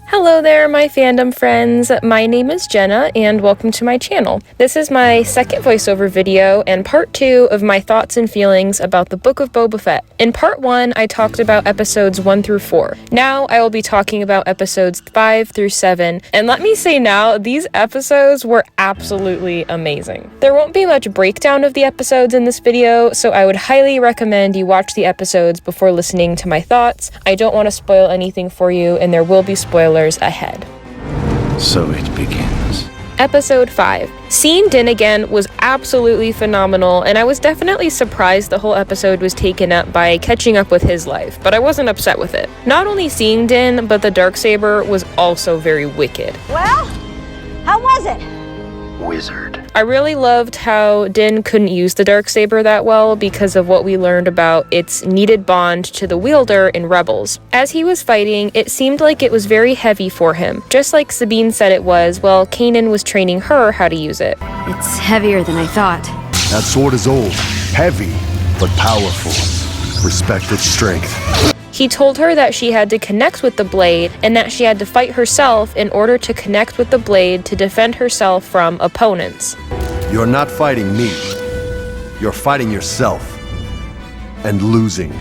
Hello there, my fandom friends. My name is Jenna, and welcome to my channel. This is my second voiceover video and part 2 of my thoughts and feelings about the Book of Boba Fett. In part 1, I talked about episodes 1 through 4. Now, I will be talking about episodes 5 through 7, and let me say now, these episodes were absolutely amazing. There won't be much breakdown of the episodes in this video, so I would highly recommend you watch the episodes before listening to my thoughts. I don't want to spoil anything for you, and there will be spoilers ahead. So it begins. Episode 5. Seeing Din again was absolutely phenomenal, and I was definitely surprised the whole episode was taken up by catching up with his life, but I wasn't upset with it. Not only seeing Din, but the Darksaber was also very wicked. Well, how was it? Wizard. I really loved how Din couldn't use the Darksaber that well because of what we learned about its needed bond to the wielder in Rebels. As he was fighting, it seemed like it was very heavy for him, just like Sabine said it was while Kanan was training her how to use it. It's heavier than I thought. That sword is old, heavy, but powerful. Respect its strength. He told her that she had to connect with the blade and that she had to fight herself in order to connect with the blade to defend herself from opponents. You're not fighting me. You're fighting yourself. And losing.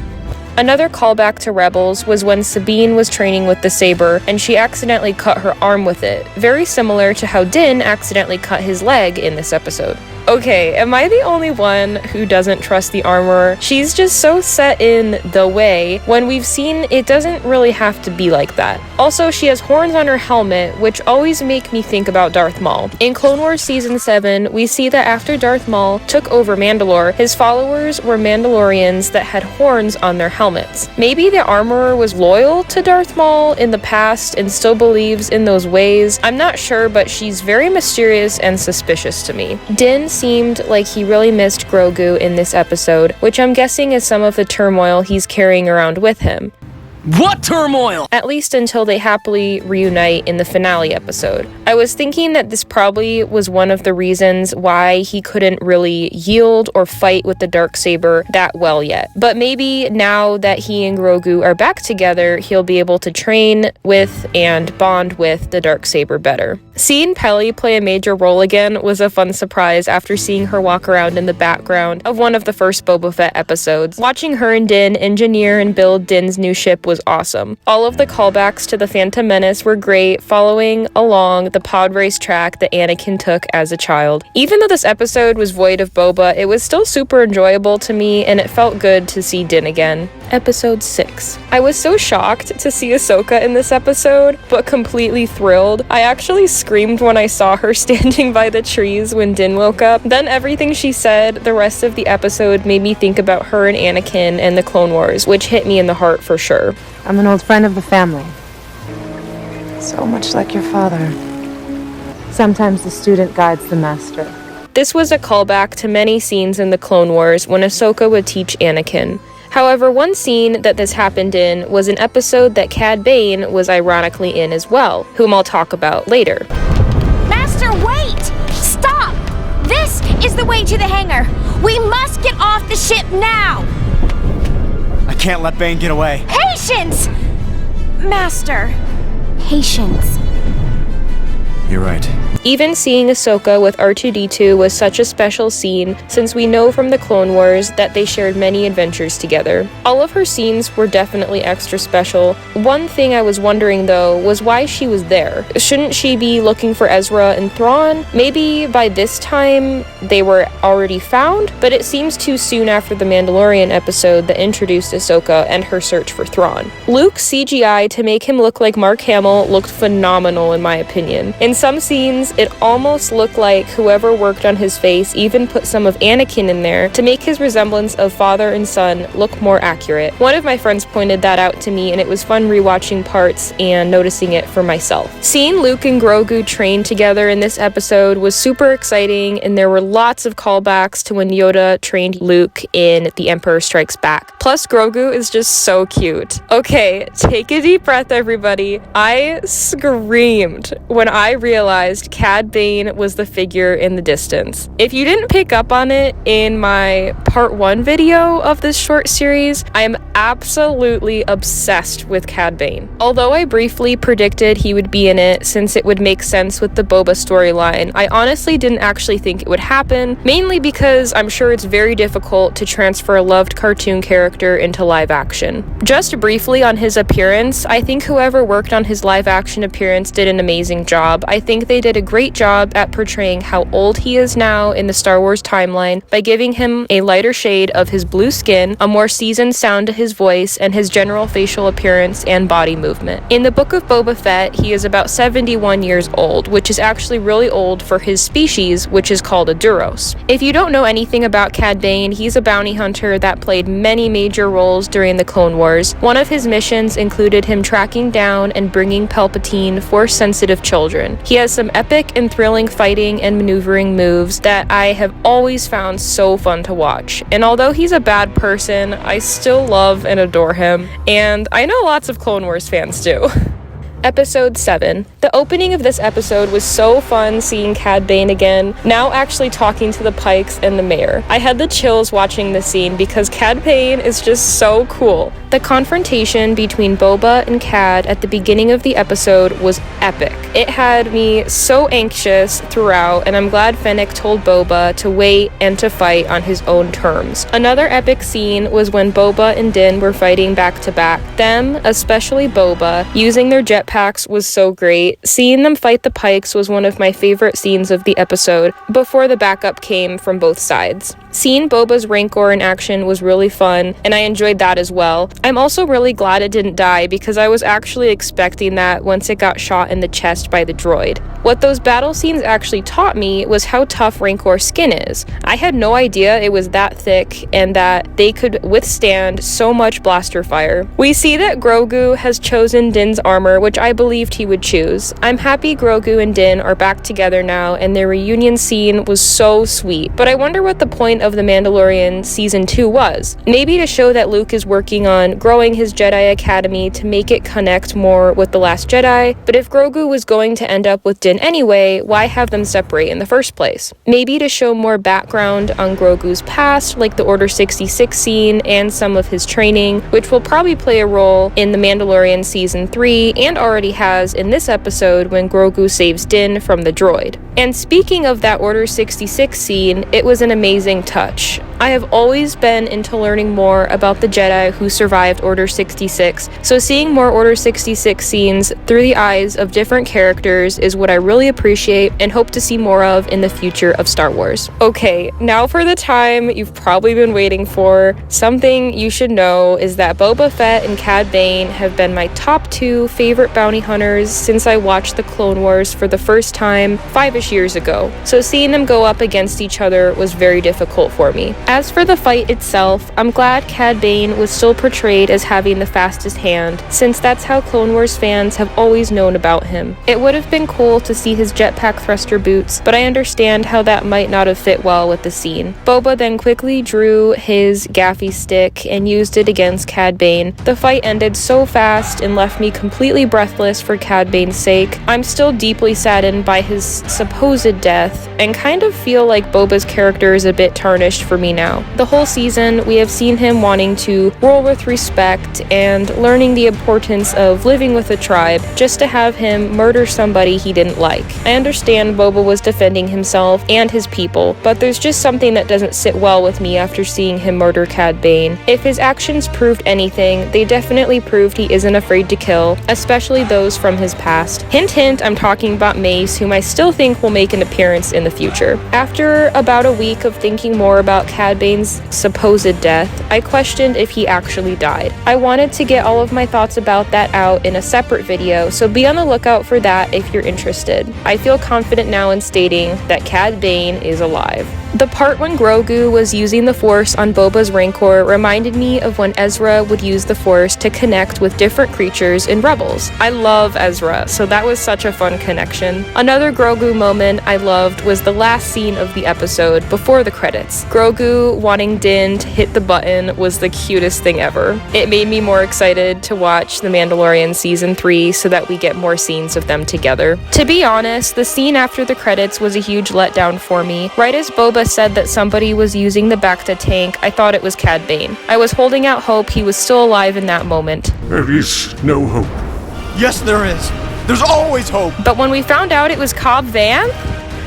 Another callback to Rebels was when Sabine was training with the saber and she accidentally cut her arm with it, very similar to how Din accidentally cut his leg in this episode. Okay, am I the only one who doesn't trust the armorer? She's just so set in the way when we've seen it doesn't really have to be like that. Also, she has horns on her helmet, which always make me think about Darth Maul. In Clone Wars Season 7, we see that after Darth Maul took over Mandalore, his followers were Mandalorians that had horns on their helmets. Maybe the armorer was loyal to Darth Maul in the past and still believes in those ways. I'm not sure, but she's very mysterious and suspicious to me. Din seemed like he really missed Grogu in this episode, which I'm guessing is some of the turmoil he's carrying around with him. What turmoil? At least until they happily reunite in the finale episode. I was thinking that this probably was one of the reasons why he couldn't really yield or fight with the Darksaber that well yet. But maybe now that he and Grogu are back together, he'll be able to train with and bond with the Darksaber better. Seeing Peli play a major role again was a fun surprise after seeing her walk around in the background of one of the first Boba Fett episodes. Watching her and Din engineer and build Din's new ship was awesome. All of the callbacks to the Phantom Menace were great, following along the pod race track that Anakin took as a child. Even though this episode was void of Boba, it was still super enjoyable to me, and it felt good to see Din again. Episode 6. I was so shocked to see Ahsoka in this episode, but completely thrilled. I actually screamed when I saw her standing by the trees when Din woke up. Then everything she said the rest of the episode made me think about her and Anakin and the Clone Wars, which hit me in the heart for sure. I'm an old friend of the family. So much like your father. Sometimes the student guides the master. This was a callback to many scenes in the Clone Wars when Ahsoka would teach Anakin. However, one scene that this happened in was an episode that Cad Bane was ironically in as well, whom I'll talk about later. Master, wait! Stop! This is the way to the hangar. We must get off the ship now! I can't let Bane get away. Patience! Master. Patience. You're right. Even seeing Ahsoka with R2-D2 was such a special scene since we know from the Clone Wars that they shared many adventures together. All of her scenes were definitely extra special. One thing I was wondering though was why she was there. Shouldn't she be looking for Ezra and Thrawn? Maybe by this time they were already found, but it seems too soon after the Mandalorian episode that introduced Ahsoka and her search for Thrawn. Luke's CGI to make him look like Mark Hamill looked phenomenal in my opinion. In some scenes, it almost looked like whoever worked on his face even put some of Anakin in there to make his resemblance of father and son look more accurate. One of my friends pointed that out to me, and it was fun rewatching parts and noticing it for myself. Seeing Luke and Grogu train together in this episode was super exciting, and there were lots of callbacks to when Yoda trained Luke in The Emperor Strikes Back. Plus, Grogu is just so cute. Okay, take a deep breath, everybody. I screamed when I realized Cad Bane was the figure in the distance. If you didn't pick up on it in my part 1 video of this short series, I am absolutely obsessed with Cad Bane. Although I briefly predicted he would be in it since it would make sense with the Boba storyline, I honestly didn't actually think it would happen, mainly because I'm sure it's very difficult to transfer a loved cartoon character into live action. Just briefly on his appearance, I think whoever worked on his live action appearance did an amazing job. I think they did a great job at portraying how old he is now in the Star Wars timeline by giving him a lighter shade of his blue skin, a more seasoned sound to his voice, and his general facial appearance and body movement. In the Book of Boba Fett, he is about 71 years old, which is actually really old for his species, which is called a Duros. If you don't know anything about Cad Bane, he's a bounty hunter that played many major roles during the Clone Wars. One of his missions included him tracking down and bringing Palpatine Force-sensitive children. He has some epic and thrilling fighting and maneuvering moves that I have always found so fun to watch. And although he's a bad person, I still love and adore him, and I know lots of Clone Wars fans do. Episode 7. The opening of this episode was so fun seeing Cad Bane again, now actually talking to the Pikes and the mayor. I had the chills watching this scene because Cad Bane is just so cool. The confrontation between Boba and Cad at the beginning of the episode was epic. It had me so anxious throughout, and I'm glad Fennec told Boba to wait and to fight on his own terms. Another epic scene was when Boba and Din were fighting back to back. Them, especially Boba, using their jetpacks was so great. Seeing them fight the Pikes was one of my favorite scenes of the episode, before the backup came from both sides. Seeing Boba's Rancor in action was really fun, and I enjoyed that as well. I'm also really glad it didn't die, because I was actually expecting that once it got shot in the chest by the droid. What those battle scenes actually taught me was how tough Rancor's skin is. I had no idea it was that thick and that they could withstand so much blaster fire. We see that Grogu has chosen Din's armor, which I believed he would choose. I'm happy Grogu and Din are back together now, and their reunion scene was so sweet. But I wonder what the point of The Mandalorian Season 2 was. Maybe to show that Luke is working on growing his Jedi Academy to make it connect more with The Last Jedi, but if Grogu was going to end up with Din anyway, why have them separate in the first place? Maybe to show more background on Grogu's past, like the Order 66 scene and some of his training, which will probably play a role in The Mandalorian Season 3 and already has in this episode when Grogu saves Din from the droid. And speaking of that Order 66 scene, it was an amazing touch. I have always been into learning more about the Jedi who survived Order 66, so seeing more Order 66 scenes through the eyes of different characters is what I really appreciate and hope to see more of in the future of Star Wars. Okay, now for the time you've probably been waiting for. Something you should know is that Boba Fett and Cad Bane have been my top 2 favorite bounty hunters since I watched the Clone Wars for the first time 5-ish years ago, so seeing them go up against each other was very difficult for me. As for the fight itself, I'm glad Cad Bane was still portrayed as having the fastest hand, since that's how Clone Wars fans have always known about him. It would have been cool to see his jetpack thruster boots, but I understand how that might not have fit well with the scene. Boba then quickly drew his gaffy stick and used it against Cad Bane. The fight ended so fast and left me completely breathless for Cad Bane's sake. I'm still deeply saddened by his supposed death, and kind of feel like Boba's character is a bit tarnished for me now. The whole season, we have seen him wanting to rule with respect and learning the importance of living with a tribe, just to have him murder somebody he didn't like. I understand Boba was defending himself and his people, but there's just something that doesn't sit well with me after seeing him murder Cad Bane. If his actions proved anything, they definitely proved he isn't afraid to kill, especially those from his past. Hint hint, I'm talking about Mace, whom I still think will make an appearance in the future. After about a week of thinking more about Cad Bane's supposed death, I questioned if he actually died. I wanted to get all of my thoughts about that out in a separate video, so be on the lookout for that if you're interested. I feel confident now in stating that Cad Bane is alive. The part when Grogu was using the Force on Boba's Rancor reminded me of when Ezra would use the Force to connect with different creatures in Rebels. I love Ezra, so that was such a fun connection. Another Grogu moment I loved was the last scene of the episode before the credits. Grogu Grogu wanting Din to hit the button was the cutest thing ever. It made me more excited to watch The Mandalorian Season 3 so that we get more scenes of them together. To be honest, the scene after the credits was a huge letdown for me. Right as Boba said that somebody was using the Bacta tank, I thought it was Cad Bane. I was holding out hope he was still alive in that moment. There is no hope. Yes, there is. There's always hope. But when we found out it was Cobb Vanth,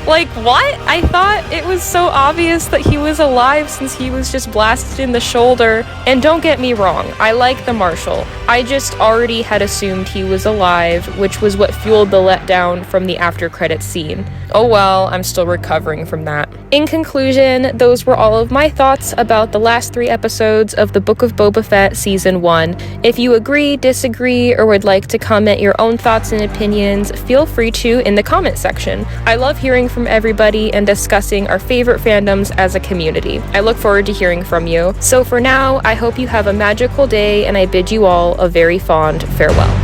like, what? I thought it was so obvious that he was alive since he was just blasted in the shoulder. And don't get me wrong, I like the Marshal. I just already had assumed he was alive, which was what fueled the letdown from the after credits scene. Oh well, I'm still recovering from that. In conclusion, those were all of my thoughts about the last 3 episodes of the Book of Boba Fett Season 1. If you agree, disagree, or would like to comment your own thoughts and opinions, feel free to in the comment section. I love hearing from everybody and discussing our favorite fandoms as a community. I look forward to hearing from you. So for now, I hope you have a magical day and I bid you all a very fond farewell.